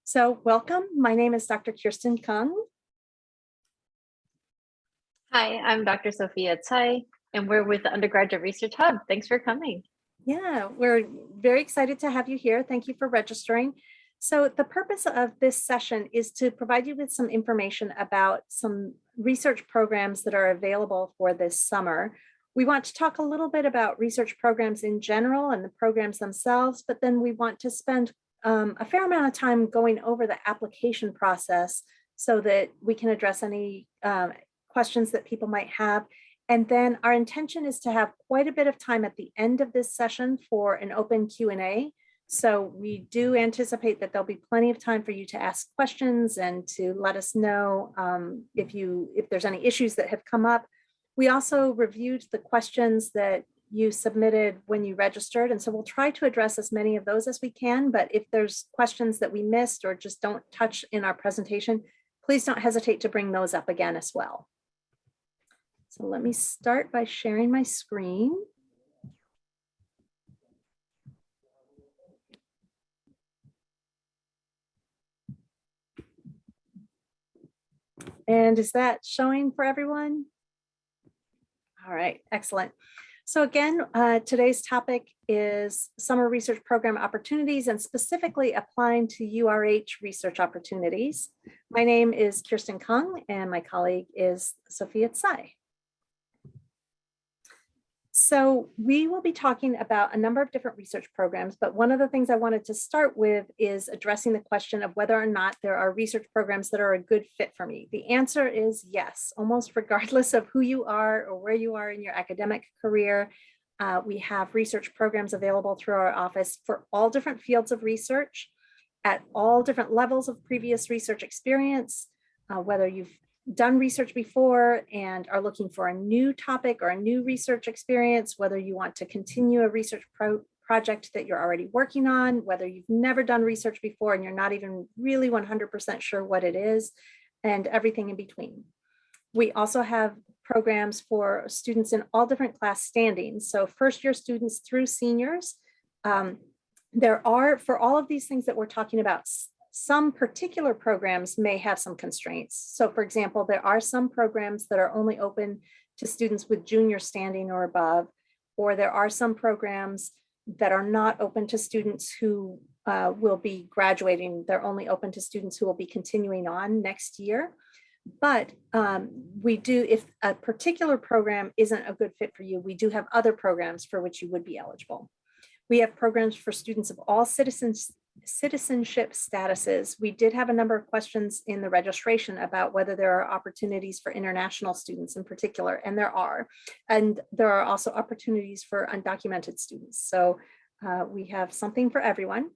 So welcome. My name is Dr. Kirsten Kung. Hi, I'm Dr. Sophia Tsai, and we're with the Undergraduate Research Hub. Thanks for coming. Yeah, we're very excited to have you here. Thank you for registering. So the purpose of this session is to provide you with some information about some research programs that are available for this summer. We want to talk a little bit about research programs in general and the programs themselves, but then we want to spend a fair amount of time going over the application process so that we can address any questions that people might have. And then our intention is to have quite a bit of time at the end of this session for an open Q&A. So we do anticipate that there'll be plenty of time for you to ask questions and to let us know if there's any issues that have come up. We also reviewed the questions that you submitted when you registered, and so we'll try to address as many of those as we can, but if there's questions that we missed or just don't touch in our presentation, please don't hesitate to bring those up again as well. So let me start by sharing my screen. And is that showing for everyone? All right, excellent. So again, today's topic is summer research program opportunities and specifically applying to URH research opportunities. My name is Kirsten Kung and my colleague is Sophia Tsai. So we will be talking about a number of different research programs, but one of the things I wanted to start with is addressing the question of whether or not there are research programs that are a good fit for me. The answer is yes, almost regardless of who you are or where you are in your academic career. We have research programs available through our office for all different fields of research at all different levels of previous research experience, whether you've done research before and are looking for a new topic or a new research experience, whether you want to continue a research project that you're already working on, whether you've never done research before and you're not even really 100% sure what it is, and everything in between. We also have programs for students in all different class standings. So first year students through seniors. There are, for all of these things that we're talking about, some particular programs may have some constraints. So for example, there are some programs that are only open to students with junior standing or above, or there are some programs that are not open to students who will be graduating. They're only open to students who will be continuing on next year. But we do, if a particular program isn't a good fit for you, we do have other programs for which you would be eligible. We have programs for students of all citizenship statuses. We did have a number of questions in the registration about whether there are opportunities for international students in particular, and there are. And there are also opportunities for undocumented students. So we have something for everyone.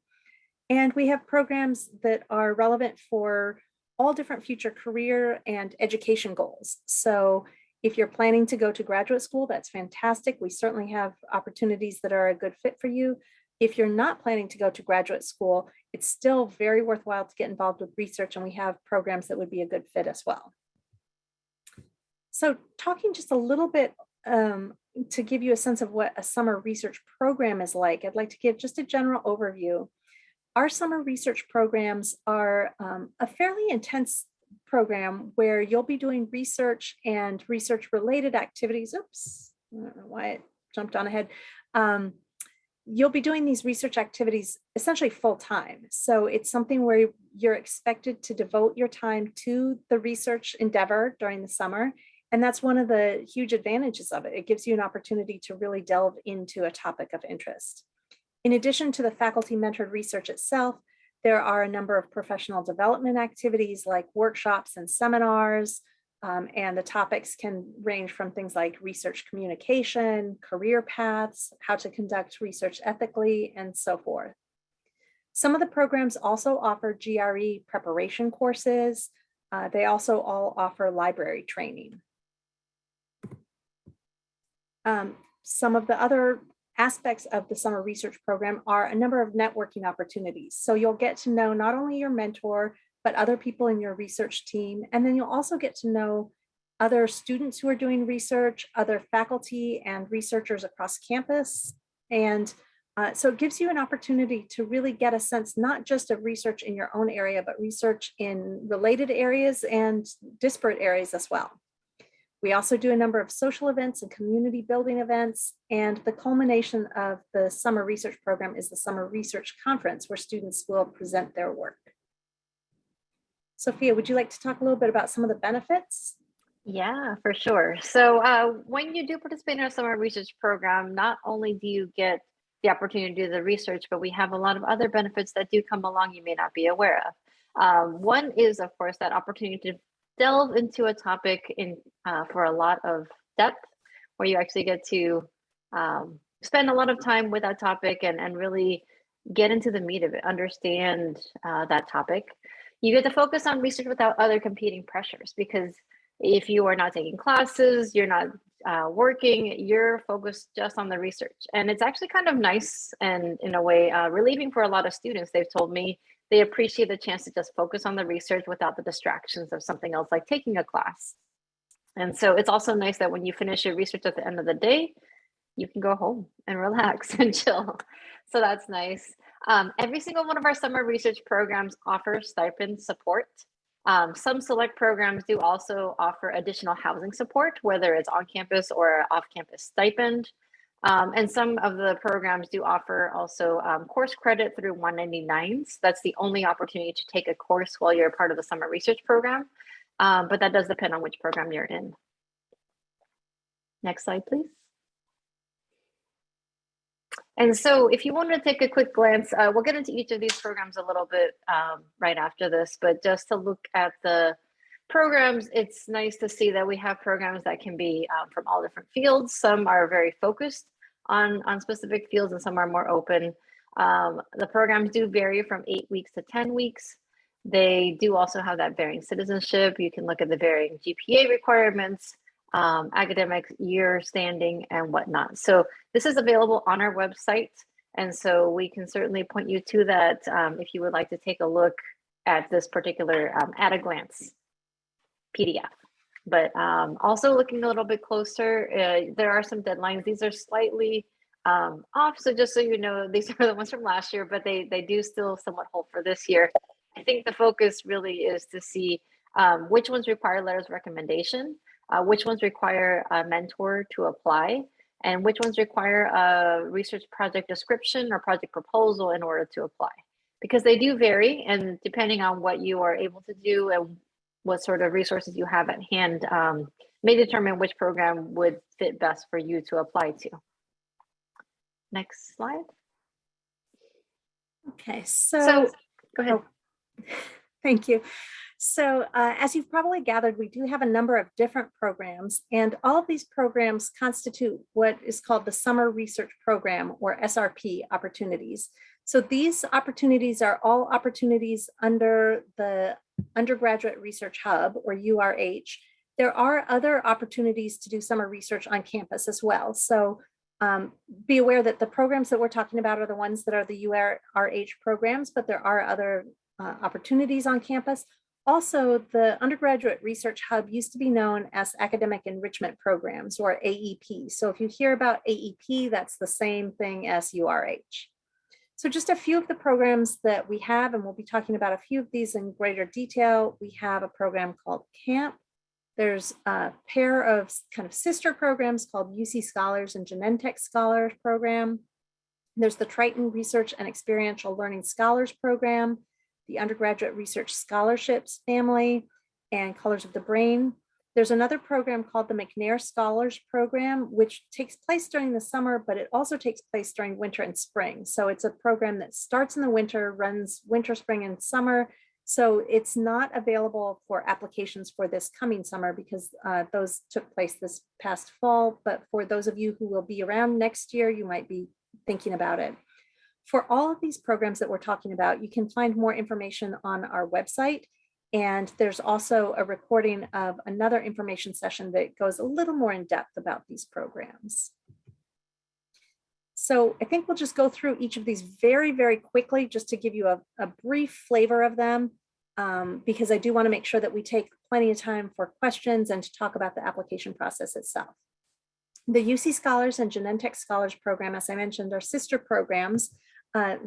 And we have programs that are relevant for all different future career and education goals. So if you're planning to go to graduate school, that's fantastic. We certainly have opportunities that are a good fit for you. If you're not planning to go to graduate school, it's still very worthwhile to get involved with research, and we have programs that would be a good fit as well. So talking just a little bit to give you a sense of what a summer research program is like, I'd like to give just a general overview. Our summer research programs are a fairly intense program where you'll be doing research and research related activities. Oops, I don't know why it jumped on ahead. You'll be doing these research activities essentially full time. So it's something where you're expected to devote your time to the research endeavor during the summer. And that's one of the huge advantages of it. It gives you an opportunity to really delve into a topic of interest. In addition to the faculty mentored research itself, there are a number of professional development activities like workshops and seminars, and the topics can range from things like research communication, career paths, how to conduct research ethically, and so forth. Some of the programs also offer GRE preparation courses. They also all offer library training. Some of the other aspects of the summer research program are a number of networking opportunities. So you'll get to know not only your mentor, but other people in your research team. And then you'll also get to know other students who are doing research, other faculty and researchers across campus. And So it gives you an opportunity to really get a sense, not just of research in your own area, but research in related areas and disparate areas as well. We also do a number of social events and community building events, and the culmination of the summer research program is the Summer Research Conference, where students will present their work. Sophia, would you like to talk a little bit about some of the benefits? Yeah, for sure. So when you do participate in our summer research program, not only do you get the opportunity to do the research, but we have a lot of other benefits that do come along you may not be aware of. One is, of course, that opportunity to delve into a topic for a lot of depth, where you actually get to spend a lot of time with that topic and really get into the meat of it, understand that topic. You get to focus on research without other competing pressures, because if you are not taking classes, you're not working, you're focused just on the research. And it's actually kind of nice and in a way relieving for a lot of students. They've told me they appreciate the chance to just focus on the research without the distractions of something else like taking a class. And so it's also nice that when you finish your research at the end of the day, you can go home and relax and chill. So that's nice. Every single one of our summer research programs offers stipend support. Some select programs do also offer additional housing support, whether it's on campus or off campus stipend. And some of the programs do offer also course credit through 199s. That's the only opportunity to take a course while you're a part of the summer research program. But that does depend on which program you're in. Next slide, please. And so if you want to take a quick glance, we'll get into each of these programs a little bit right after this, but just to look at the programs, it's nice to see that we have programs that can be from all different fields. Some are very focused on specific fields and some are more open. The programs do vary from 8 weeks to 10 weeks. They do also have that varying citizenship. You can look at the varying GPA requirements, academic year standing and whatnot. So this is available on our website. And so we can certainly point you to that if you would like to take a look at this particular at a glance PDF. But also looking a little bit closer, there are some deadlines. These are slightly off. So just so you know, these are the ones from last year, but they do still somewhat hold for this year. I think the focus really is to see which ones require letters of recommendation, which ones require a mentor to apply, and which ones require a research project description or project proposal in order to apply. Because they do vary, and depending on what you are able to do and what sort of resources you have at hand may determine which program would fit best for you to apply to. Next slide. Okay, so go ahead. Thank you. So as you've probably gathered, we do have a number of different programs, and all of these programs constitute what is called the Summer Research Program, or SRP opportunities. So these opportunities are all opportunities under the Undergraduate Research Hub, or URH. There are other opportunities to do summer research on campus as well. So be aware that the programs that we're talking about are the ones that are the URH programs, but there are other opportunities on campus. Also, the Undergraduate Research Hub used to be known as Academic Enrichment Programs, or AEP. So if you hear about AEP, that's the same thing as URH. So just a few of the programs that we have, and we'll be talking about a few of these in greater detail. We have a program called CAMP. There's a pair of kind of sister programs called UC Scholars and Genentech Scholars Program. There's the TRITON Research and Experiential Learning Scholars Program, the Undergraduate Research Scholarships family, and Colors of the Brain. There's another program called the McNair Scholars Program, which takes place during the summer, but it also takes place during winter and spring. So it's a program that starts in the winter, runs winter, spring, and summer. So it's not available for applications for this coming summer because those took place this past fall. But for those of you who will be around next year, you might be thinking about it. For all of these programs that we're talking about, you can find more information on our website. And there's also a recording of another information session that goes a little more in depth about these programs. So I think we'll just go through each of these very, very quickly just to give you a brief flavor of them, because I do want to make sure that we take plenty of time for questions and to talk about the application process itself. The UC Scholars and Genentech Scholars program, as I mentioned, are sister programs.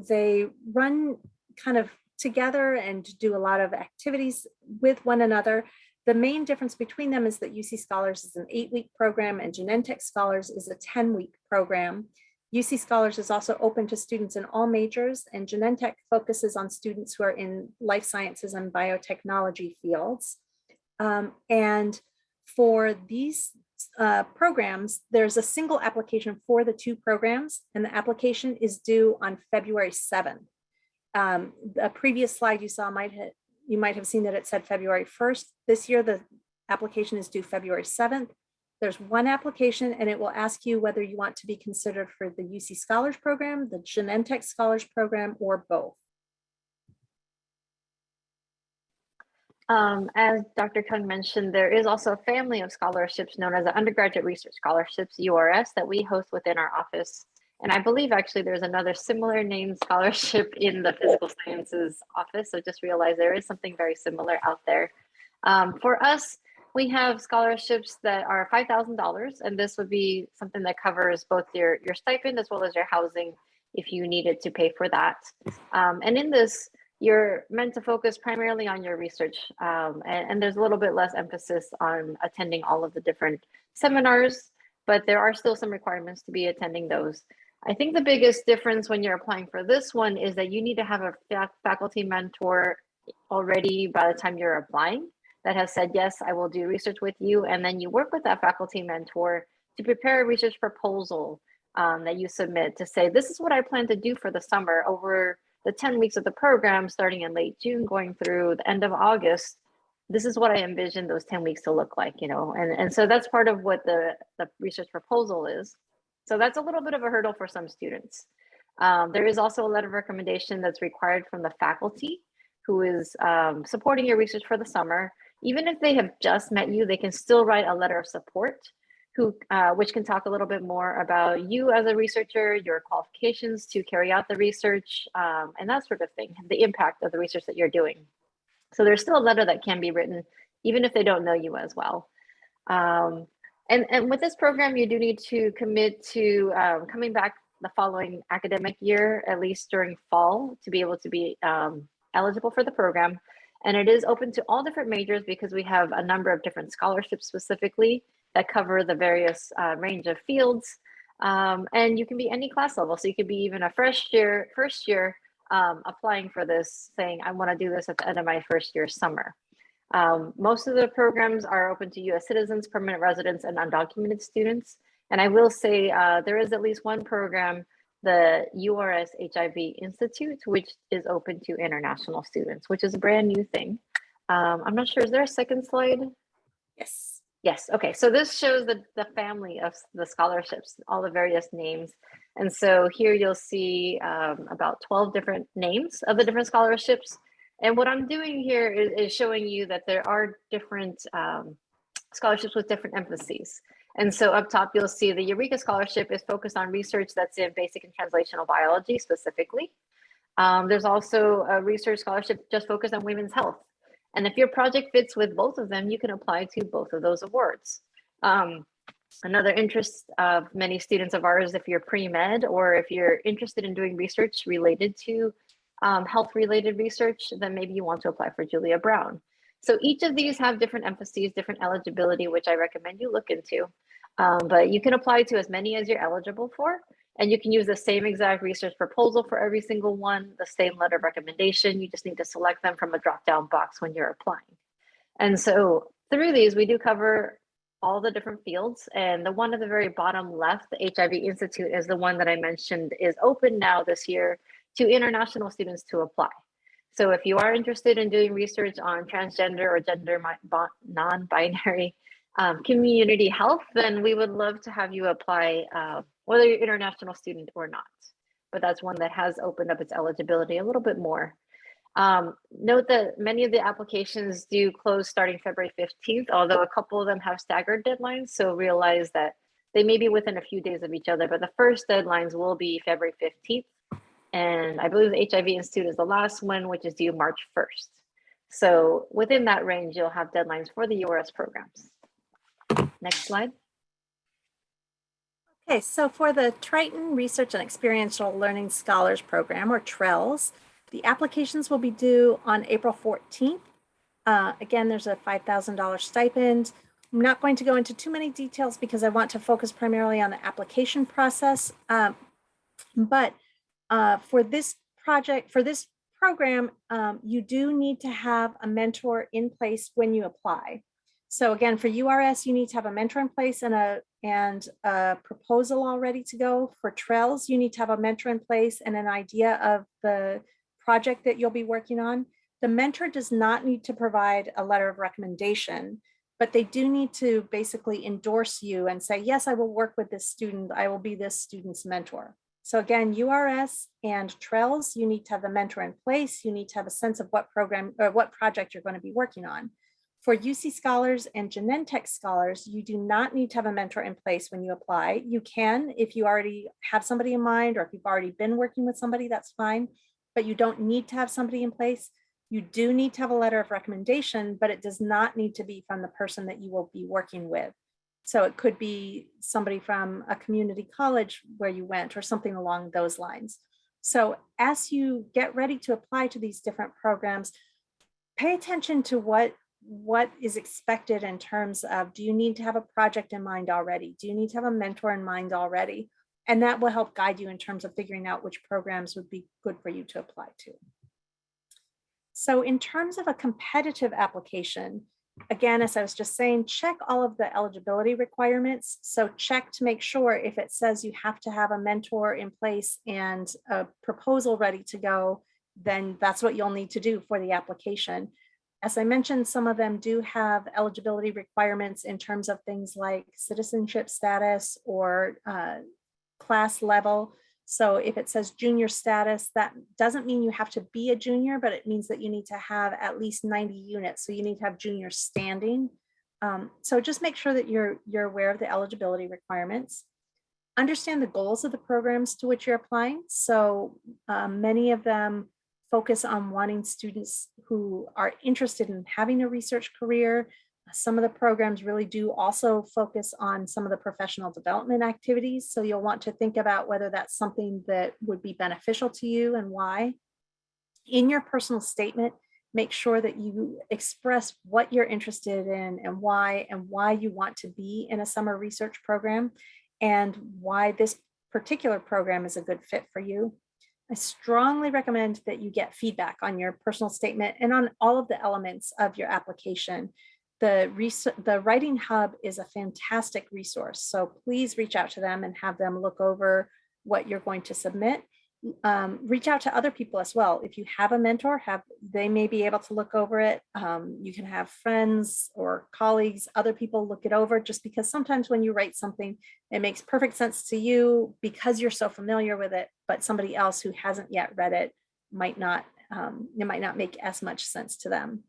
They run kind of together and do a lot of activities with one another. The main difference between them is that UC Scholars is an 8-week program and Genentech Scholars is a 10-week program. UC Scholars is also open to students in all majors, and Genentech focuses on students who are in life sciences and biotechnology fields. And for these programs, there's a single application for the 2 programs, and the application is due on February 7th. A previous slide you saw you might have seen that it said February 1st. This year, the application is due February 7th. There's 1 application, and it will ask you whether you want to be considered for the UC Scholars program, the Genentech Scholars program, or both. As Dr. Kung mentioned, there is also a family of scholarships known as the Undergraduate Research Scholarships, URS, that we host within our office. And I believe actually there's another similar named scholarship in the Physical Sciences office. So just realize there is something very similar out there. For us, we have scholarships that are $5,000, and this would be something that covers both your stipend as well as your housing if you needed to pay for that. And in this, you're meant to focus primarily on your research, and there's a little bit less emphasis on attending all of the different seminars, but there are still some requirements to be attending those. I think the biggest difference when you're applying for this one is that you need to have a faculty mentor already by the time you're applying that has said, yes, I will do research with you. And then you work with that faculty mentor to prepare a research proposal that you submit to say, this is what I plan to do for the summer over the 10 weeks of the program, starting in late June, going through the end of August. This is what I envision those 10 weeks to look like, and so that's part of what the research proposal is. So that's a little bit of a hurdle for some students. There is also a letter of recommendation that's required from the faculty who is supporting your research for the summer. Even if they have just met you, they can still write a letter of support which can talk a little bit more about you as a researcher, your qualifications to carry out the research, and that sort of thing, the impact of the research that you're doing. So there's still a letter that can be written, even if they don't know you as well. And with this program, you do need to commit to coming back the following academic year, at least during fall, to be able to be eligible for the program. And it is open to all different majors because we have a number of different scholarships specifically that cover the various range of fields. And you can be any class level. So you could be even a first year applying for this, saying, I want to do this at the end of my first year summer. Most of the programs are open to US citizens, permanent residents, and undocumented students. And I will say there is at least one program, the URS HIV Institute, which is open to international students, which is a brand new thing. I'm not sure, is there a second slide? Yes. Yes, okay, so this shows the family of the scholarships, all the various names. And so here you'll see about 12 different names of the different scholarships. And what I'm doing here is showing you that there are different scholarships with different emphases. And so up top, you'll see the Eureka Scholarship is focused on research that's in basic and translational biology specifically. There's also a research scholarship just focused on women's health. And if your project fits with both of them, you can apply to both of those awards. Another interest of many students of ours, if you're pre-med or if you're interested in doing research related to health-related research, then maybe you want to apply for Julia Brown. So each of these have different emphases, different eligibility, which I recommend you look into. But you can apply to as many as you're eligible for, and you can use the same exact research proposal for every single one, the same letter of recommendation. You just need to select them from a drop-down box when you're applying. And so through these, we do cover all the different fields. And the one at the very bottom left, the HIV Institute, is the one that I mentioned is open now this year to international students to apply. So if you are interested in doing research on transgender or gender non-binary community health, then we would love to have you apply, whether you're an international student or not. But that's one that has opened up its eligibility a little bit more. Note that many of the applications do close starting February 15th, although a couple of them have staggered deadlines. So realize that they may be within a few days of each other, but the first deadlines will be February 15th. And I believe the HIV Institute is the last one, which is due March 1st. So within that range, you'll have deadlines for the URS programs. Next slide. Okay, so for the Triton Research and Experiential Learning Scholars Program, or TRELS, the applications will be due on April 14th. Again, there's a $5,000 stipend. I'm not going to go into too many details because I want to focus primarily on the application process. But for this project, for this program, you do need to have a mentor in place when you apply. So again, for URS, you need to have a mentor in place and a proposal all ready to go. For TRELS, you need to have a mentor in place and an idea of the project that you'll be working on. The mentor does not need to provide a letter of recommendation, but they do need to basically endorse you and say, yes, I will work with this student. I will be this student's mentor. So again, URS and TRELS, you need to have the mentor in place. You need to have a sense of what program or what project you're going to be working on. For UC Scholars and Genentech Scholars, you do not need to have a mentor in place when you apply. You can if you already have somebody in mind, or if you've already been working with somebody, that's fine, but you don't need to have somebody in place. You do need to have a letter of recommendation, but it does not need to be from the person that you will be working with. So it could be somebody from a community college where you went or something along those lines. So as you get ready to apply to these different programs, pay attention to what is expected in terms of, do you need to have a project in mind already? Do you need to have a mentor in mind already? And that will help guide you in terms of figuring out which programs would be good for you to apply to. So in terms of a competitive application, again, as I was just saying, check all of the eligibility requirements. So check to make sure if it says you have to have a mentor in place and a proposal ready to go, then that's what you'll need to do for the application. As I mentioned, some of them do have eligibility requirements in terms of things like citizenship status or class level. So if it says junior status, that doesn't mean you have to be a junior, but it means that you need to have at least 90 units. So you need to have junior standing. So just make sure that you're aware of the eligibility requirements. Understand the goals of the programs to which you're applying. So many of them focus on wanting students who are interested in having a research career. Some of the programs really do also focus on some of the professional development activities. So you'll want to think about whether that's something that would be beneficial to you and why. In your personal statement, make sure that you express what you're interested in and why you want to be in a summer research program and why this particular program is a good fit for you. I strongly recommend that you get feedback on your personal statement and on all of the elements of your application. The Writing Hub is a fantastic resource, so please reach out to them and have them look over what you're going to submit. Reach out to other people as well. If you have a mentor, they may be able to look over it. You can have friends or colleagues, other people look it over, just because sometimes when you write something, it makes perfect sense to you because you're so familiar with it, but somebody else who hasn't yet read it might not, it might not make as much sense to them.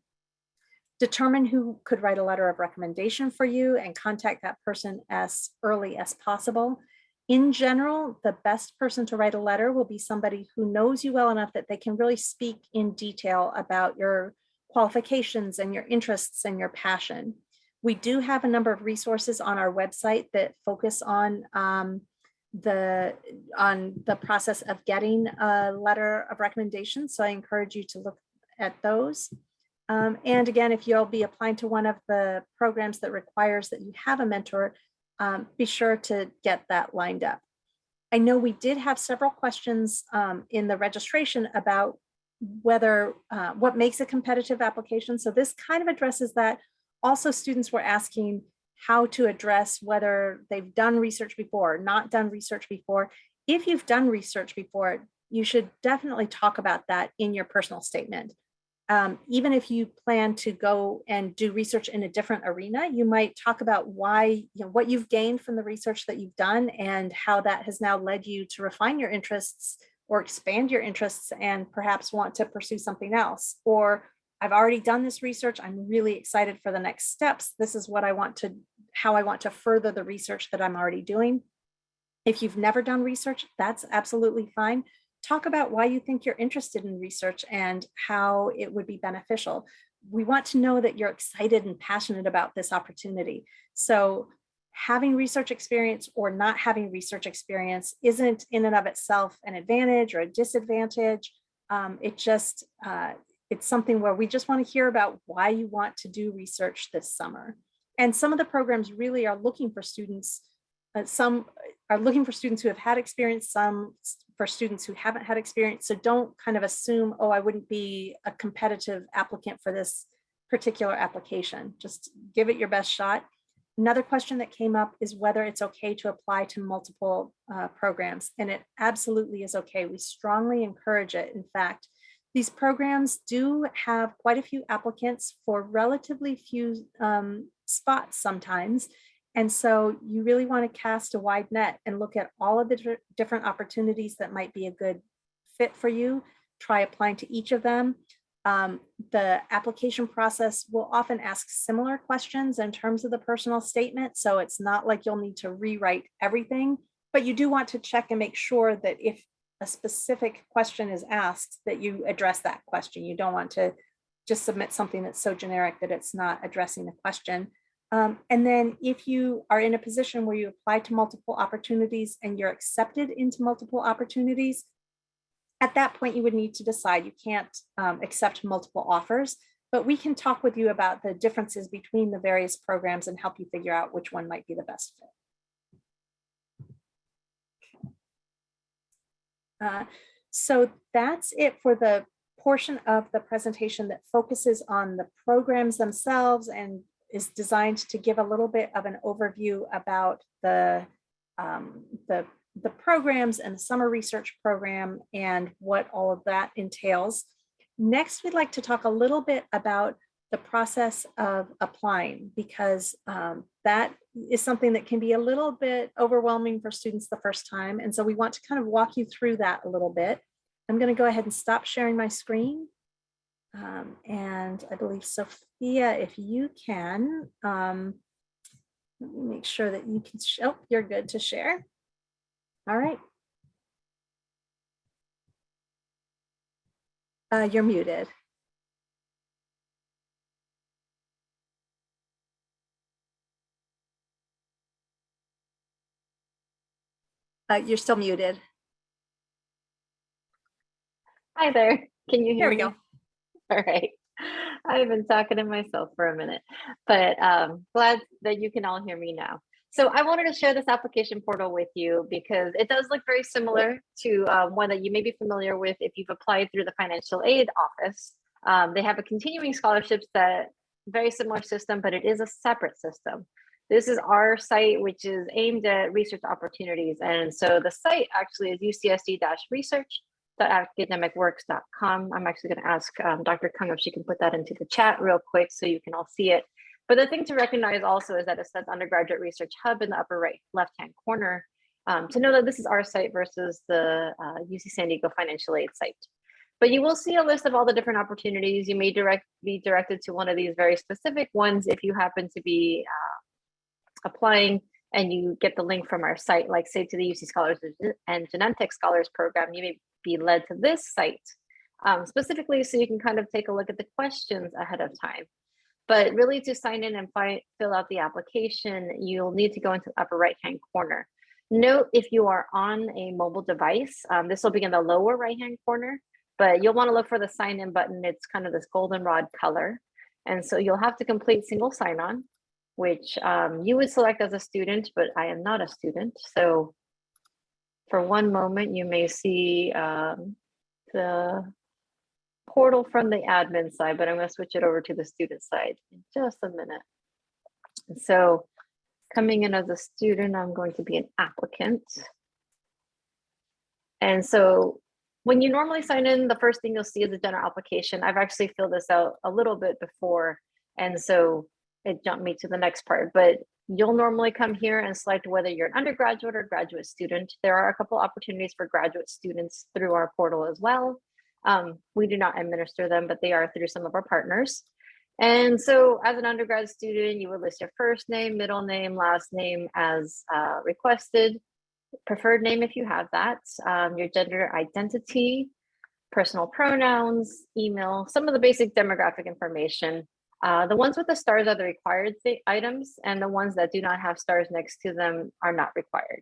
Determine who could write a letter of recommendation for you and contact that person as early as possible. In general, the best person to write a letter will be somebody who knows you well enough that they can really speak in detail about your qualifications and your interests and your passion. We do have a number of resources on our website that focus on the process of getting a letter of recommendation. So I encourage you to look at those. And again, if you'll be applying to one of the programs that requires that you have a mentor, be sure to get that lined up. I know we did have several questions in the registration about whether what makes a competitive application. So this kind of addresses that. Also, students were asking how to address whether they've done research before or not done research before. If you've done research before, you should definitely talk about that in your personal statement. Even if you plan to go and do research in a different arena, you might talk about why, what you've gained from the research that you've done and how that has now led you to refine your interests or expand your interests and perhaps want to pursue something else. Or I've already done this research. I'm really excited for the next steps. This is what how I want to further the research that I'm already doing. If you've never done research, that's absolutely fine. Talk about why you think you're interested in research and how it would be beneficial. We want to know that you're excited and passionate about this opportunity. So having research experience or not having research experience isn't in and of itself an advantage or a disadvantage. It's something where we just want to hear about why you want to do research this summer. And some of the programs really are looking for students. Some are looking for students who have had experience, some for students who haven't had experience. So don't kind of assume, oh, I wouldn't be a competitive applicant for this particular application. Just give it your best shot. Another question that came up is whether it's okay to apply to multiple programs, and it absolutely is okay. We strongly encourage it. In fact, these programs do have quite a few applicants for relatively few spots sometimes. And so you really want to cast a wide net and look at all of the different opportunities that might be a good fit for you. Try applying to each of them. The application process will often ask similar questions in terms of the personal statement. So it's not like you'll need to rewrite everything, but you do want to check and make sure that if a specific question is asked, that you address that question. You don't want to just submit something that's so generic that it's not addressing the question. And then if you are in a position where you apply to multiple opportunities and you're accepted into multiple opportunities, at that point, you would need to decide. You can't accept multiple offers, but we can talk with you about the differences between the various programs and help you figure out which one might be the best fit. So that's it for the portion of the presentation that focuses on the programs themselves and is designed to give a little bit of an overview about the programs and the summer research program and what all of that entails. Next, we'd like to talk a little bit about the process of applying, because that is something that can be a little bit overwhelming for students the first time. And so we want to kind of walk you through that a little bit. I'm going to go ahead and stop sharing my screen. And I believe Sophia, if you can, let me make sure that you can show, you're good to share. All right. You're muted. You're still muted. Hi there. Can you hear me? There we go. All right. I've been talking to myself for a minute, but glad that you can all hear me now. So I wanted to share this application portal with you because it does look very similar to one that you may be familiar with if you've applied through the financial aid office. They have a continuing scholarships that very similar system, but it is a separate system. This is our site, which is aimed at research opportunities. And so the site actually is ucsd-research.academicworks.com. I'm actually going to ask Dr. Kung if she can put that into the chat real quick so you can all see it. But the thing to recognize also is that it says Undergraduate Research Hub in the upper right left-hand corner to know that this is our site versus the UC San Diego Financial Aid site. But you will see a list of all the different opportunities. You may be directed to one of these very specific ones if you happen to be applying and you get the link from our site, like say to the UC Scholars and Genentech Scholars Program, you may be led to this site specifically so you can kind of take a look at the questions ahead of time. But really to sign in and fill out the application, you'll need to go into the upper right-hand corner. Note if you are on a mobile device, this will be in the lower right-hand corner, but you'll want to look for the sign in button. It's kind of this goldenrod color. And so you'll have to complete single sign-on, which you would select as a student, but I am not a student. So for one moment, you may see the portal from the admin side, but I'm going to switch it over to the student side in just a minute. And so coming in as a student, I'm going to be an applicant. And so when you normally sign in, the first thing you'll see is a general application. I've actually filled this out a little bit before, and so it jumped me to the next part, but you'll normally come here and select whether you're an undergraduate or graduate student. There are a couple opportunities for graduate students through our portal as well. We do not administer them, but they are through some of our partners. And so as an undergrad student, you would list your first name, middle name, last name as requested, preferred name if you have that, your gender identity, personal pronouns, email, some of the basic demographic information. The ones with the stars are the required items, and the ones that do not have stars next to them are not required.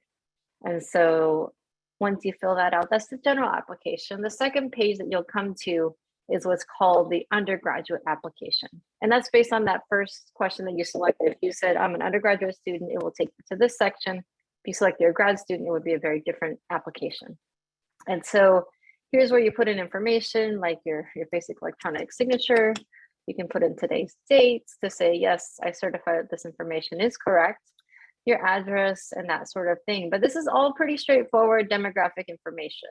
And so once you fill that out, that's the general application. The second page that you'll come to is what's called the undergraduate application. And that's based on that first question that you selected. If you said, I'm an undergraduate student, it will take you to this section. If you select your grad student, it would be a very different application. And so here's where you put in information like your basic electronic signature. You can put in today's dates to say, yes, I certify that this information is correct, your address and that sort of thing. But this is all pretty straightforward demographic information.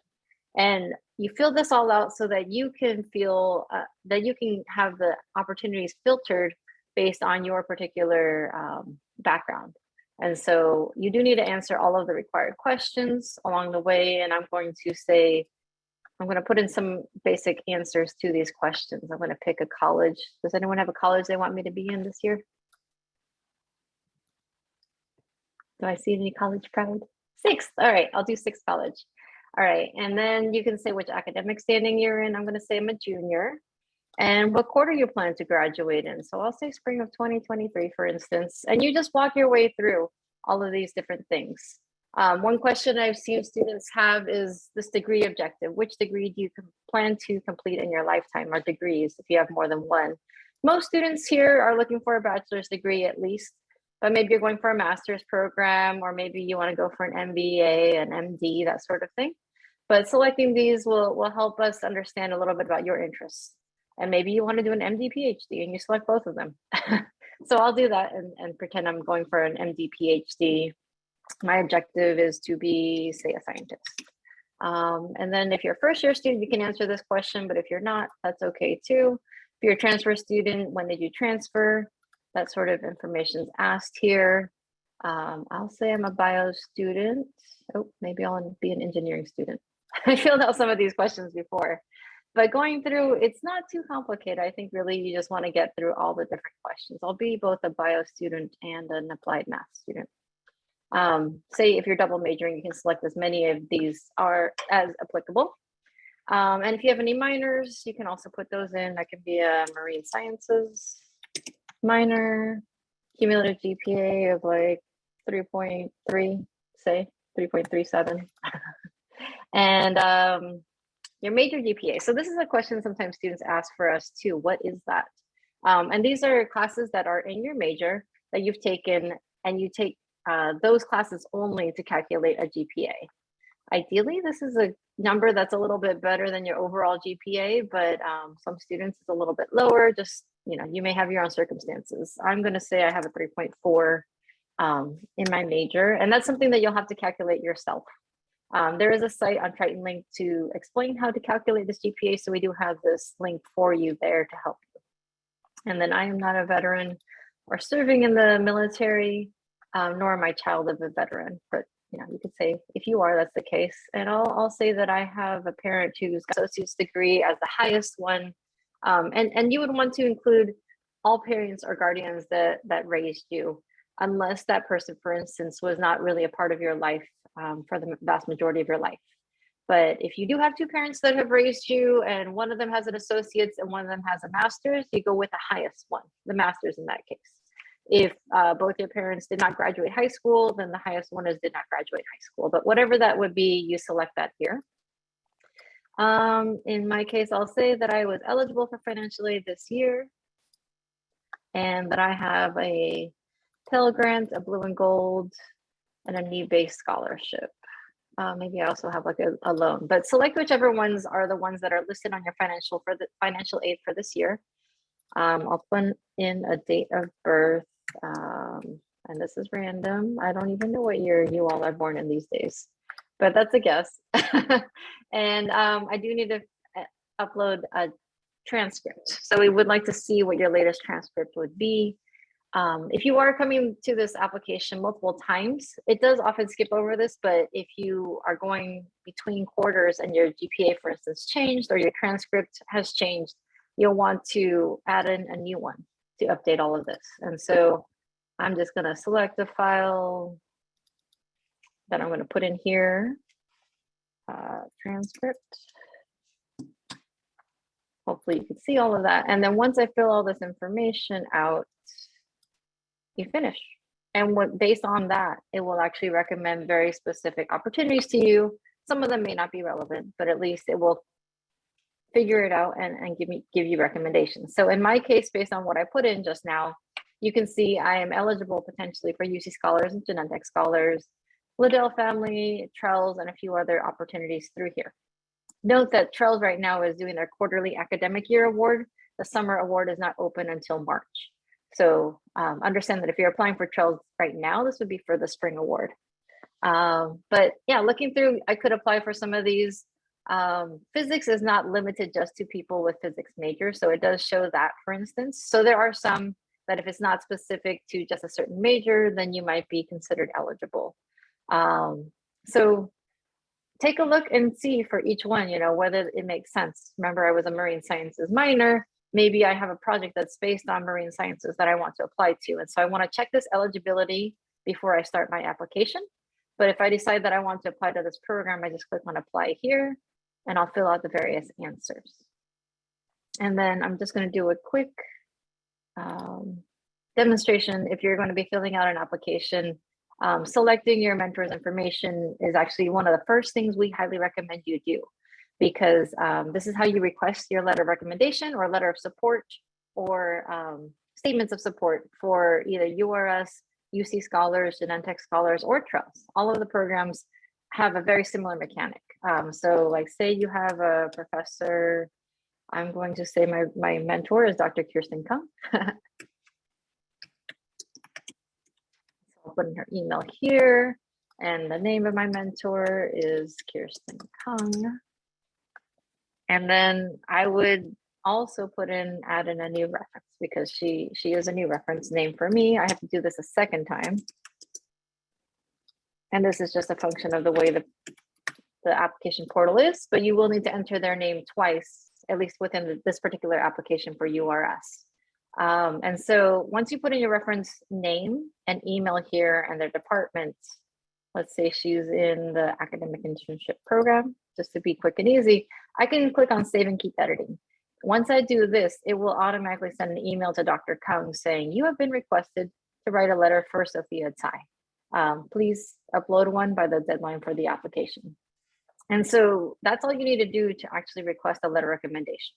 And you fill this all out so that you can feel that you can have the opportunities filtered based on your particular background. And so you do need to answer all of the required questions along the way. And I'm going to put in some basic answers to these questions. I'm going to pick a college. Does anyone have a college they want me to be in this year? Do I see any college crowd? 6th. All right, I'll do 6th college. All right, and then you can say which academic standing you're in. I'm going to say I'm a junior. And what quarter you plan to graduate in. So I'll say spring of 2023, for instance. And you just walk your way through all of these different things. One question I've seen students have is this degree objective. Which degree do you plan to complete in your lifetime, or degrees if you have more than one? Most students here are looking for a bachelor's degree at least, but maybe you're going for a master's program, or maybe you want to go for an MBA, an MD, that sort of thing. But selecting these will help us understand a little bit about your interests. And maybe you want to do an MD PhD and you select both of them. So I'll do that and pretend I'm going for an MD PhD. My objective is to be, say, a scientist. And then if you're a first-year student, you can answer this question, but if you're not, that's okay too. If you're a transfer student, when did you transfer? That sort of information is asked here. I'll say I'm a bio student. Oh, maybe I'll be an engineering student. I filled out some of these questions before, but going through, it's not too complicated. I think really you just want to get through all the different questions. I'll be both a bio student and an applied math student. Say if you're double majoring, you can select as many of these are as applicable. And if you have any minors, you can also put those in. That could be a marine sciences minor, cumulative GPA of like 3.3, say 3.37. And your major GPA. So this is a question sometimes students ask for us too. What is that? And these are classes that are in your major that you've taken, and you take those classes only to calculate a GPA. Ideally, this is a number that's a little bit better than your overall GPA, but some students it's a little bit lower. Just, you may have your own circumstances. I'm going to say I have a 3.4 in my major, and that's something that you'll have to calculate yourself. There is a site on Triton link to explain how to calculate this GPA, so we do have this link for you there to help you. And then I am not a veteran or serving in the military, nor am I child of a veteran, but you could say if you are, that's the case. And I'll say that I have a parent who's got associate's degree as the highest one. And you would want to include all parents or guardians that raised you, unless that person, for instance, was not really a part of your life for the vast majority of your life. But if you do have two parents that have raised you and one of them has an associate's and one of them has a master's, you go with the highest one, the master's in that case. If both your parents did not graduate high school, then the highest one is did not graduate high school. But whatever that would be, you select that here. In my case, I'll say that I was eligible for financial aid this year and that I have a Pell Grant, a blue and gold, and a need-based scholarship. Maybe I also have like a loan, but select whichever ones are the ones that are listed on your financial aid for this year. I'll put in a date of birth, and this is random. I don't even know what year you all are born in these days, but that's a guess. And I do need to upload a transcript. So we would like to see what your latest transcript would be. If you are coming to this application multiple times, it does often skip over this, but if you are going between quarters and your GPA, for instance, changed or your transcript has changed, you'll want to add in a new one to update all of this. And so I'm just going to select a file that I'm going to put in here, transcript. hopefully you can see all of that. And then once I fill all this information out, you finish. And based on that, it will actually recommend very specific opportunities to you. Some of them may not be relevant, but at least it will figure it out and give you recommendations. So in my case, based on what I put in just now, you can see I am eligible potentially for UC Scholars and Genentech Scholars, Liddell Family, TRELS, and a few other opportunities through here. Note that TRELS right now is doing their quarterly academic year award. The summer award is not open until March. So understand that if you're applying for TRELS right now, this would be for the spring award. But yeah, looking through, I could apply for some of these. Physics is not limited just to people with physics majors. So it does show that, for instance. So there are some that if it's not specific to just a certain major, then you might be considered eligible. So take a look and see for each one, you know, whether it makes sense. Remember, I was a marine sciences minor. Maybe I have a project that's based on marine sciences that I want to apply to. And so I want to check this eligibility before I start my application. But if I decide that I want to apply to this program, I just click on apply here and I'll fill out the various answers. And then I'm just going to do a quick demonstration. If you're going to be filling out an application, selecting your mentor's information is actually one of the first things we highly recommend you do, because this is how you request your letter of recommendation or letter of support or statements of support for either URS, UC Scholars, Genentech Scholars, or TRELS. All of the programs have a very similar mechanic. So like say you have a professor, I'm going to say my mentor is Dr. Kirsten Kung. I'll put in her email here, and the name of my mentor is Kirsten Kung. And then I would also add in a new reference because she is a new reference name for me. I have to do this a second time. And this is just a function of the way the application portal is, but you will need to enter their name twice, at least within this particular application for URS. And so once you put in your reference name and email here and their department, let's say she's in the academic internship program, just to be quick and easy, I can click on save and keep editing. Once I do this, it will automatically send an email to Dr. Kung saying, you have been requested to write a letter for Sophia Tsai. Please upload one by the deadline for the application. And so that's all you need to do to actually request a letter recommendation.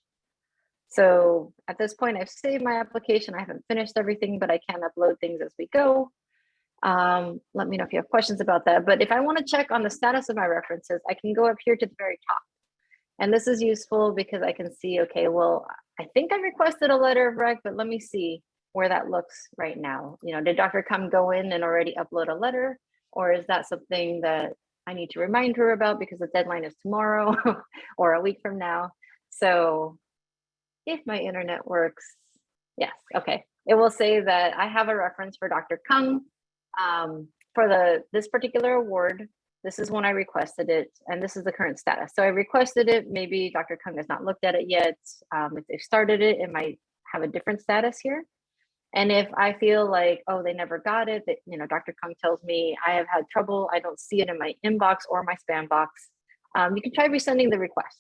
So at this point, I've saved my application. I haven't finished everything, but I can upload things as we go. Let me know if you have questions about that. But if I want to check on the status of my references, I can go up here to the very top. And this is useful because I can see, okay, well, I think I requested a letter of rec, but let me see where that looks right now. You know, did Dr. Kung go in and already upload a letter? Or is that something that I need to remind her about because the deadline is tomorrow or a week from now? So if my internet works, yes, okay. It will say that I have a reference for Dr. Kung for this particular award. This is when I requested it, and this is the current status. So I requested it, maybe Dr. Kung has not looked at it yet. If they've started it, it might have a different status here. And if I feel like, oh, they never got it, that, you know, Dr. Kung tells me I have had trouble, I don't see it in my inbox or my spam box, you can try resending the request.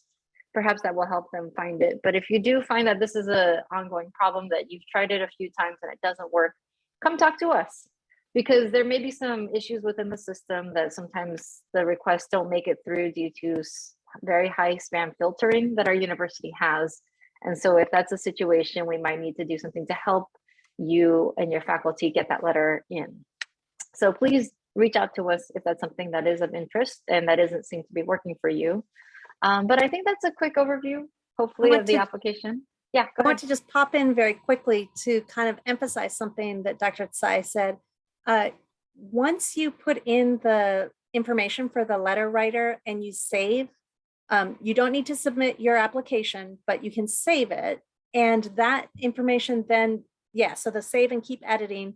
Perhaps that will help them find it. But if you do find that this is an ongoing problem, that you've tried it a few times and it doesn't work, come talk to us. Because there may be some issues within the system that sometimes the requests don't make it through due to very high spam filtering that our university has. And so if that's a situation, we might need to do something to help you and your faculty get that letter in. So please reach out to us if that's something that is of interest and that doesn't seem to be working for you. But I think that's a quick overview, hopefully, of the application. Yeah, I want to just pop in very quickly to kind of emphasize something that Dr. Tsai said. Once you put in the information for the letter writer and you save, you don't need to submit your application, but you can save it. And that information then, yeah, so the save and keep editing,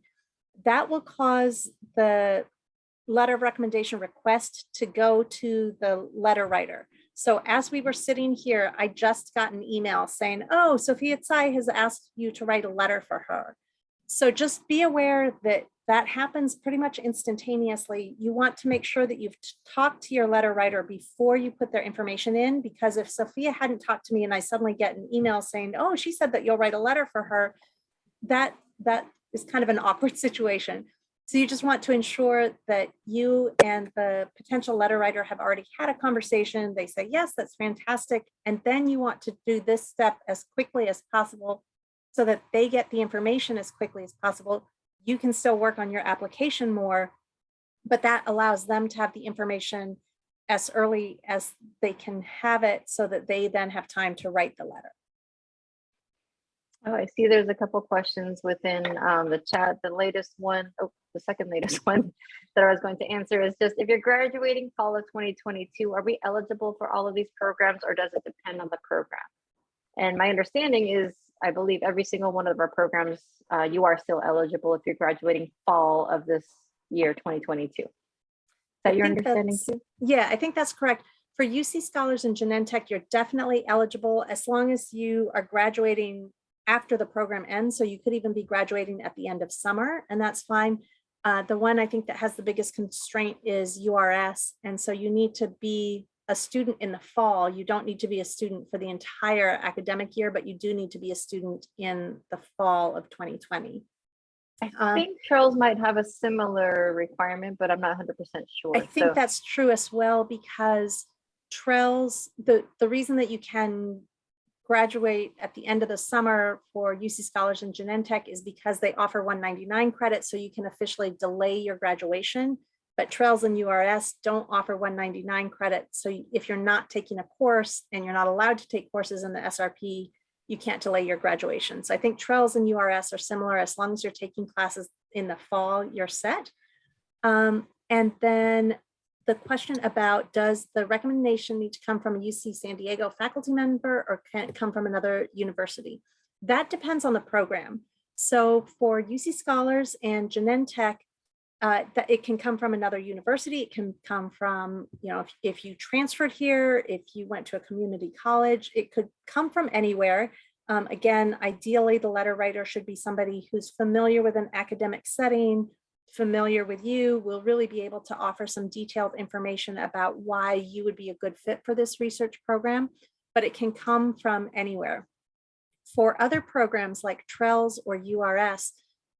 that will cause the letter of recommendation request to go to the letter writer. So as we were sitting here, I just got an email saying, oh, Sophia Tsai has asked you to write a letter for her. So just be aware that that happens pretty much instantaneously. You want to make sure that you've talked to your letter writer before you put their information in, because if Sophia hadn't talked to me and I suddenly get an email saying, oh, she said that you'll write a letter for her, that is kind of an awkward situation. So you just want to ensure that you and the potential letter writer have already had a conversation. They say, yes, that's fantastic. And then you want to do this step as quickly as possible so that they get the information as quickly as possible. You can still work on your application more, but that allows them to have the information as early as they can have it so that they then have time to write the letter. Oh, I see there's a couple questions within the chat. The latest one, the second latest one that I was going to answer is just, if you're graduating fall of 2022, are we eligible for all of these programs, or does it depend on the program? And my understanding is, I believe every single one of our programs, you are still eligible if you're graduating fall of this year, 2022. Is that your understanding too? Yeah, I think that's correct. For UC Scholars and Genentech, you're definitely eligible as long as you are graduating after the program ends. So you could even be graduating at the end of summer, and that's fine. The one I think that has the biggest constraint is URS. And so you need to be a student in the fall. You don't need to be a student for the entire academic year, but you do need to be a student in the fall of 2020. I think TRELS might have a similar requirement, but I'm not 100% sure. I think that's true as well, because TRELS, the reason that you can graduate at the end of the summer for UC Scholars and Genentech is because they offer 199 credits, so you can officially delay your graduation. But TRELS and URS don't offer 199 credits. So if you're not taking a course and you're not allowed to take courses in the SRP, you can't delay your graduation. So I think TRELS and URS are similar. As long as you're taking classes in the fall, you're set. And then the question about, does the recommendation need to come from a UC San Diego faculty member or can it come from another university? That depends on the program. So for UC Scholars and Genentech, that it can come from another university. It can come from, if you transferred here, if you went to a community college, it could come from anywhere. Again, ideally, the letter writer should be somebody who's familiar with an academic setting, familiar with you, will really be able to offer some detailed information about why you would be a good fit for this research program, but it can come from anywhere. For other programs like TRELS or URS,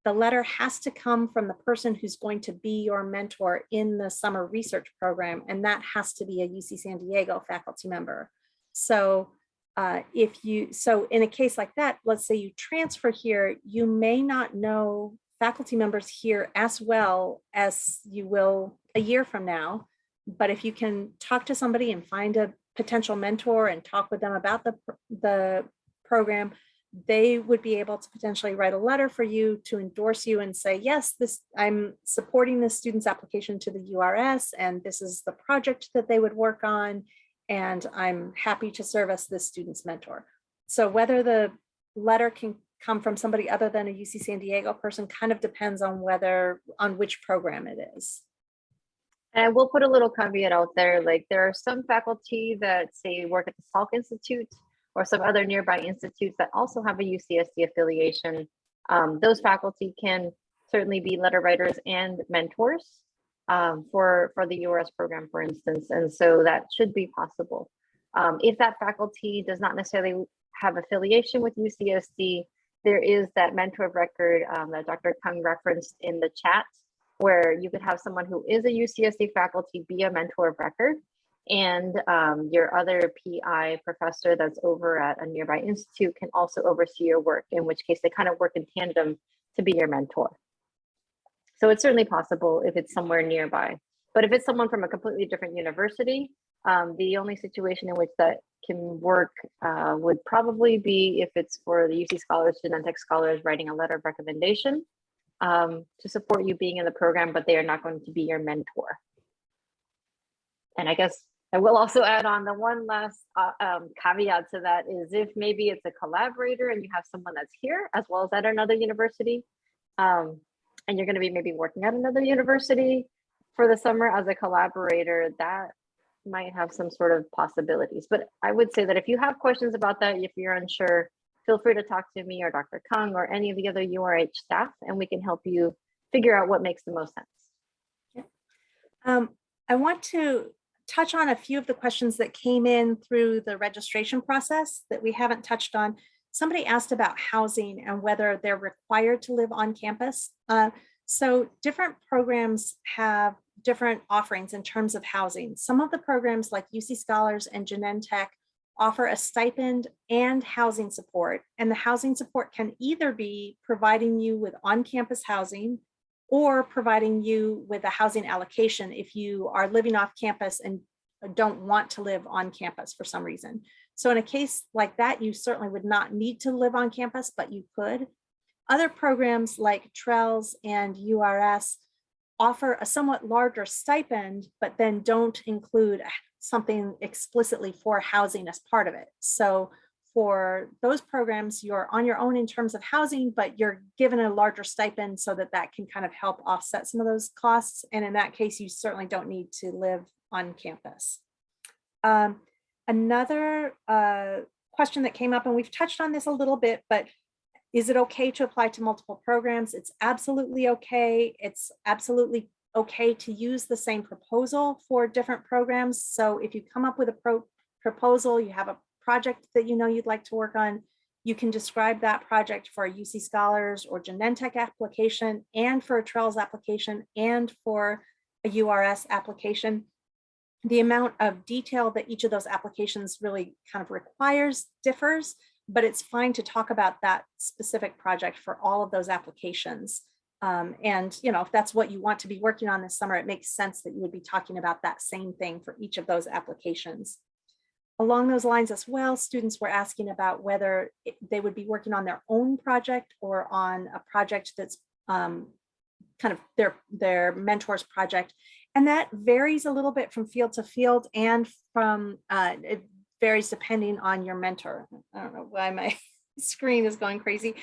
the letter has to come from the person who's going to be your mentor in the summer research program, and that has to be a UC San Diego faculty member. So in a case like that, let's say you transfer here, you may not know faculty members here as well as you will a year from now. But if you can talk to somebody and find a potential mentor and talk with them about the program, they would be able to potentially write a letter for you to endorse you and say, yes, I'm supporting this student's application to the URS, and this is the project that they would work on, and I'm happy to serve as this student's mentor. So whether the letter can come from somebody other than a UC San Diego person kind of depends on which program it is. And we'll put a little caveat out there, like there are some faculty that say work at the Salk Institute or some other nearby institutes that also have a UCSD affiliation. Those faculty can certainly be letter writers and mentors for the URS program, for instance. And so that should be possible. If that faculty does not necessarily have affiliation with UCSD, there is that mentor of record that Dr. Kung referenced in the chat, where you could have someone who is a UCSD faculty be a mentor of record, and your other PI professor that's over at a nearby institute can also oversee your work, in which case they kind of work in tandem to be your mentor. So it's certainly possible if it's somewhere nearby. But if it's someone from a completely different university, the only situation in which that can work would probably be if it's for the UC Scholars, Genentech Scholars writing a letter of recommendation to support you being in the program, but they are not going to be your mentor. And I guess I will also add on the one last caveat to that is if maybe it's a collaborator and you have someone that's here as well as at another university, and you're going to be maybe working at another university for the summer as a collaborator, that might have some sort of possibilities. But I would say that if you have questions about that, if you're unsure, feel free to talk to me or Dr. Kung or any of the other URH staff, and we can help you figure out what makes the most sense. I want to touch on a few of the questions that came in through the registration process that we haven't touched on. Somebody asked about housing and whether they're required to live on campus. So different programs have different offerings in terms of housing. Some of the programs like UC Scholars and Genentech offer a stipend and housing support. And the housing support can either be providing you with on-campus housing or providing you with a housing allocation if you are living off campus and don't want to live on campus for some reason. So in a case like that, you certainly would not need to live on campus, but you could. Other programs like TRELS and URH offer a somewhat larger stipend, but then don't include something explicitly for housing as part of it. So for those programs, you're on your own in terms of housing, but you're given a larger stipend so that that can kind of help offset some of those costs. And in that case, you certainly don't need to live on campus. Another question that came up, and we've touched on this a little bit, but is it okay to apply to multiple programs? It's absolutely okay. It's absolutely okay to use the same proposal for different programs. So if you come up with a proposal, you have a project that you know you'd like to work on, you can describe that project for a UC Scholars or Genentech application, and for a TRELS application, and for a URS application. The amount of detail that each of those applications really kind of requires differs, but it's fine to talk about that specific project for all of those applications. And if that's what you want to be working on this summer, it makes sense that you would be talking about that same thing for each of those applications. Along those lines as well, students were asking about whether they would be working on their own project or on a project that's kind of their mentor's project. And that varies a little bit from field to field, and from it varies depending on your mentor. I don't know why my screen is going crazy.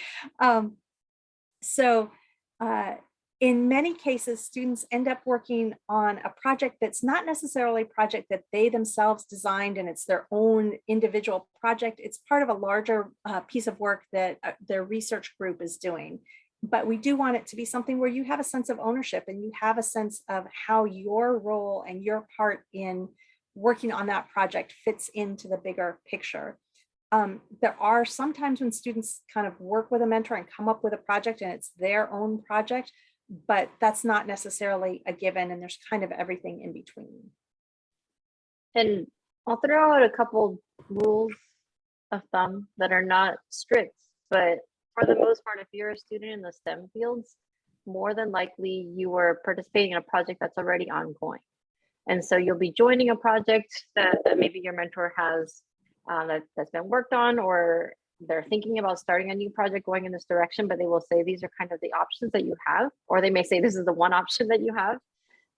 In many cases, students end up working on a project that's not necessarily a project that they themselves designed and it's their own individual project. It's part of a larger piece of work that their research group is doing. But we do want it to be something where you have a sense of ownership and you have a sense of how your role and your part in working on that project fits into the bigger picture. There are sometimes when students kind of work with a mentor and come up with a project and it's their own project, but that's not necessarily a given, and there's kind of everything in between. And I'll throw out a couple rules of thumb that are not strict, but for the most part, if you're a student in the STEM fields, more than likely you are participating in a project that's already ongoing. And so you'll be joining a project that maybe your mentor has that's been worked on, or they're thinking about starting a new project going in this direction, but they will say these are kind of the options that you have, or they may say this is the one option that you have.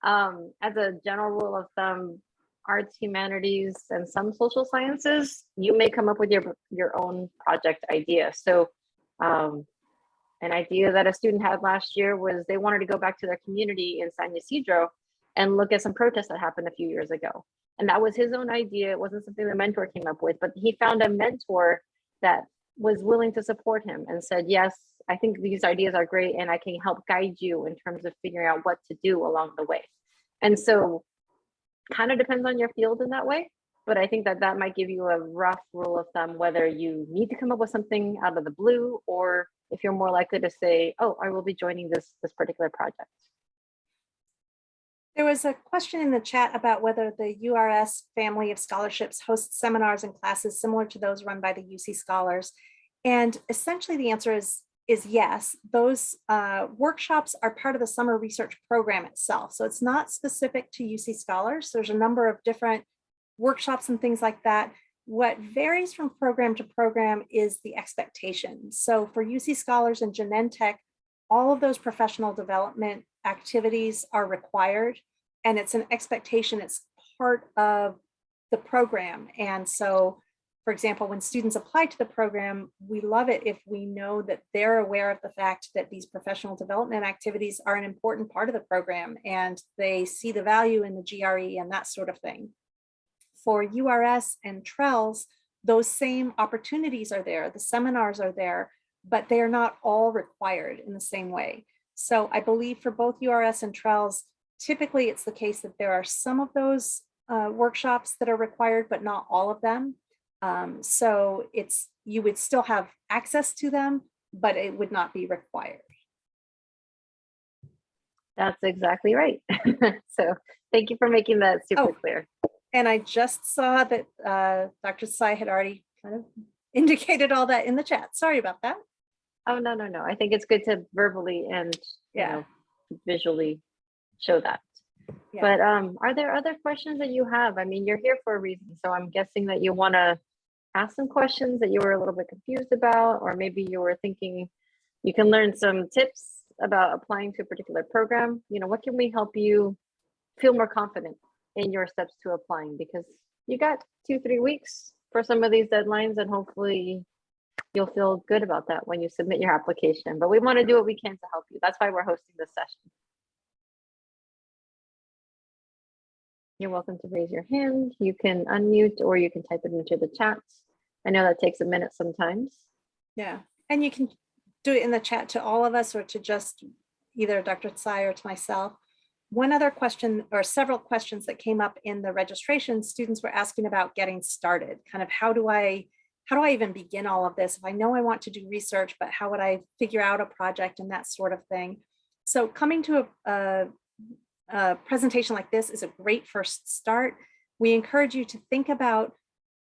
As a general rule of thumb, arts, humanities, and some social sciences, you may come up with your own project idea. So an idea that a student had last year was they wanted to go back to their community in San Ysidro and look at some protests that happened a few years ago. And that was his own idea. It wasn't something the mentor came up with, but he found a mentor that was willing to support him and said, yes, I think these ideas are great and I can help guide you in terms of figuring out what to do along the way. And so kind of depends on your field in that way, but I think that might give you a rough rule of thumb, whether you need to come up with something out of the blue, or if you're more likely to say, oh, I will be joining this particular project. There was a question in the chat about whether the URS family of scholarships hosts seminars and classes similar to those run by the UC Scholars. And essentially the answer is yes. Those workshops are part of the summer research program itself. So it's not specific to UC Scholars. There's a number of different workshops and things like that. What varies from program to program is the expectation. So for UC Scholars and Genentech, all of those professional development activities are required, and it's an expectation. It's part of the program. And so, for example, when students apply to the program, we love it if we know that they're aware of the fact that these professional development activities are an important part of the program and they see the value in the GRE and that sort of thing. For URS and TRELS, those same opportunities are there, the seminars are there, but they are not all required in the same way. So I believe for both URS and TRELS, typically it's the case that there are some of those workshops that are required, but not all of them. So you would still have access to them, but it would not be required. That's exactly right. So thank you for making that super clear. And I just saw that Dr. Tsai had already kind of indicated all that in the chat. Sorry about that. Oh, no. I think it's good to verbally and visually show that. Yeah. But are there other questions that you have? I mean, you're here for a reason. So I'm guessing that you want to ask some questions that you were a little bit confused about, or maybe you were thinking you can learn some tips about applying to a particular program. What can we help you feel more confident in your steps to applying? Because you got 2-3 weeks for some of these deadlines, and hopefully you'll feel good about that when you submit your application. But we want to do what we can to help you. That's why we're hosting this session. You're welcome to raise your hand. You can unmute or you can type it into the chat. I know that takes a minute sometimes. Yeah, and you can do it in the chat to all of us or to just either Dr. Tsai or to myself. One other question, or several questions that came up in the registration, students were asking about getting started. Kind of how do I even begin all of this? If I know I want to do research, but how would I figure out a project and that sort of thing? So coming to a presentation like this is a great first start. We encourage you to think about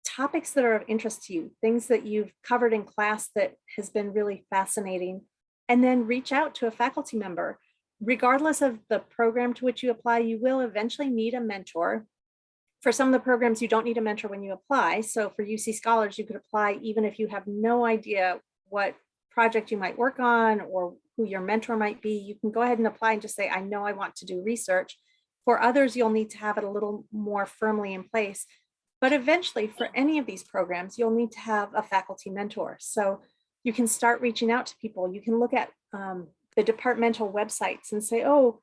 topics that are of interest to you, things that you've covered in class that has been really fascinating, and then reach out to a faculty member. Regardless of the program to which you apply, you will eventually need a mentor. For some of the programs, you don't need a mentor when you apply. So for UC Scholars, you could apply even if you have no idea what project you might work on or who your mentor might be. You can go ahead and apply and just say, I know I want to do research. For others, you'll need to have it a little more firmly in place. But eventually, for any of these programs, you'll need to have a faculty mentor. So you can start reaching out to people. You can look at the departmental websites and say, oh,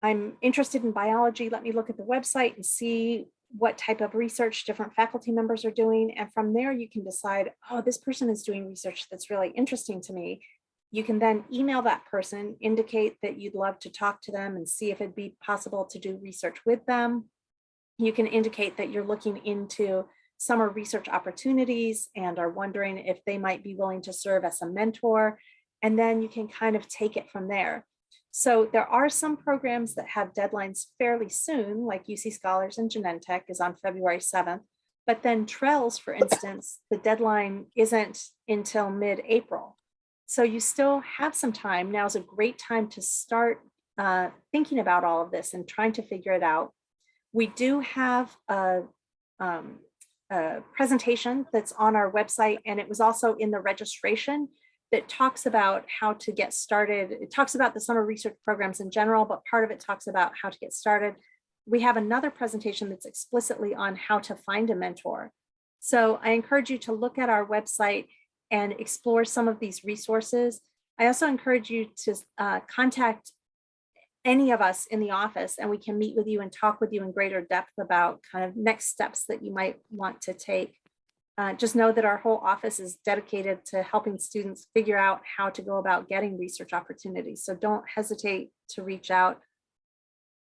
I'm interested in biology. Let me look at the website and see what type of research different faculty members are doing. And from there, you can decide, oh, this person is doing research that's really interesting to me. You can then email that person, indicate that you'd love to talk to them and see if it'd be possible to do research with them. You can indicate that you're looking into summer research opportunities and are wondering if they might be willing to serve as a mentor. And then you can kind of take it from there. So there are some programs that have deadlines fairly soon, like UC Scholars and Genentech is on February 7th. But then TRELS, for instance, the deadline isn't until mid-April. So you still have some time. Now is a great time to start thinking about all of this and trying to figure it out. We do have a presentation that's on our website, and it was also in the registration that talks about how to get started. It talks about the summer research programs in general, but part of it talks about how to get started. We have another presentation that's explicitly on how to find a mentor. So I encourage you to look at our website and explore some of these resources. I also encourage you to contact any of us in the office, and we can meet with you and talk with you in greater depth about kind of next steps that you might want to take. Just know that our whole office is dedicated to helping students figure out how to go about getting research opportunities. So don't hesitate to reach out.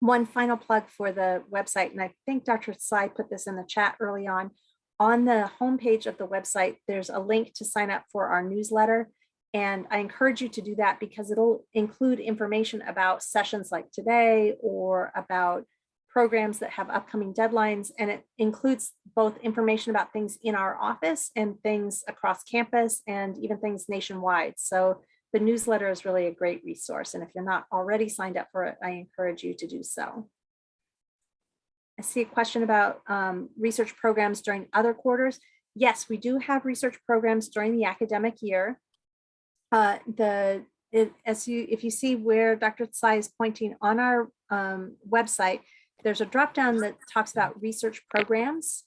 One final plug for the website, and I think Dr. Tsai put this in the chat early on. On the homepage of the website, there's a link to sign up for our newsletter. And I encourage you to do that because it'll include information about sessions like today or about programs that have upcoming deadlines. And it includes both information about things in our office and things across campus and even things nationwide. So the newsletter is really a great resource. And if you're not already signed up for it, I encourage you to do so. I see a question about research programs during other quarters. Yes, we do have research programs during the academic year. If you see where Dr. Tsai is pointing on our website, there's a drop down that talks about research programs,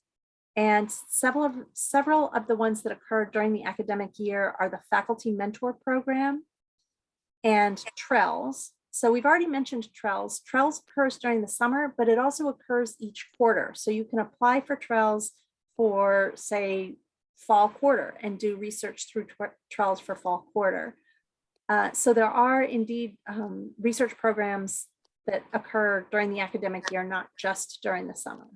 and several of the ones that occur during the academic year are the Faculty Mentor Program and TRELS. So we've already mentioned TRELS. TRELS occurs during the summer, but it also occurs each quarter. So you can apply for TRELS for, say, fall quarter and do research through TRELS for fall quarter. So there are indeed research programs that occur during the academic year, not just during the summer.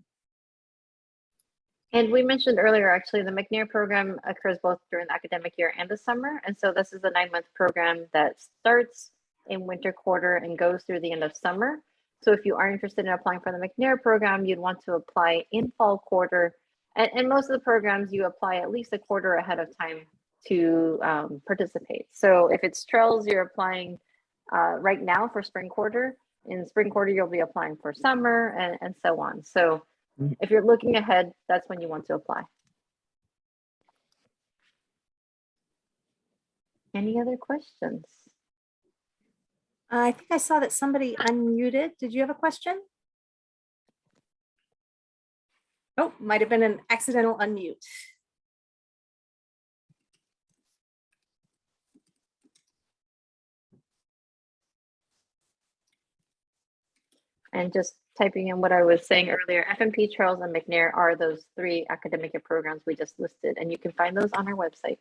And we mentioned earlier, actually, the McNair program occurs both during the academic year and the summer. And so this is a 9-month program that starts in winter quarter and goes through the end of summer. So if you are interested in applying for the McNair program, you'd want to apply in fall quarter. And most of the programs, you apply at least a quarter ahead of time to participate. So if it's TRELS, you're applying right now for spring quarter. In spring quarter, you'll be applying for summer and so on. So if you're looking ahead, that's when you want to apply. Any other questions? I think I saw that somebody unmuted. Did you have a question? Oh, might have been an accidental unmute. And just typing in what I was saying earlier, FMP, TRELS, and McNair are those 3 academic year programs we just listed, and you can find those on our website.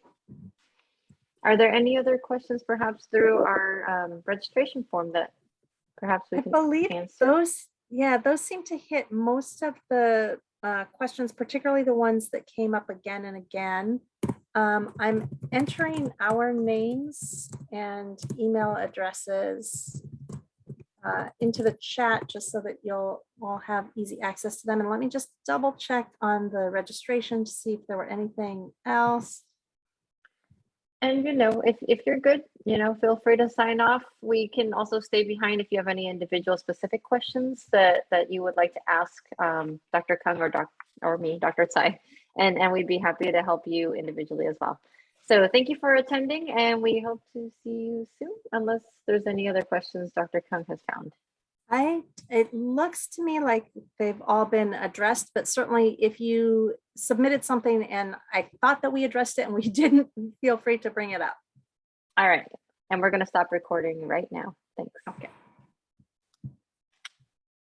Are there any other questions perhaps through our registration form that perhaps we can answer? Those seem to hit most of the questions, particularly the ones that came up again and again. I'm entering our names and email addresses into the chat just so that you'll all have easy access to them. And let me just double check on the registration to see if there were anything else. And, if you're good, feel free to sign off. We can also stay behind if you have any individual specific questions that you would like to ask Dr. Kung or me, Dr. Tsai, and we'd be happy to help you individually as well. So thank you for attending, and we hope to see you soon, unless there's any other questions Dr. Kung has found. It looks to me like they've all been addressed, but certainly if you submitted something and I thought that we addressed it and we didn't, feel free to bring it up. All right. And we're going to stop recording right now. Thanks. Okay.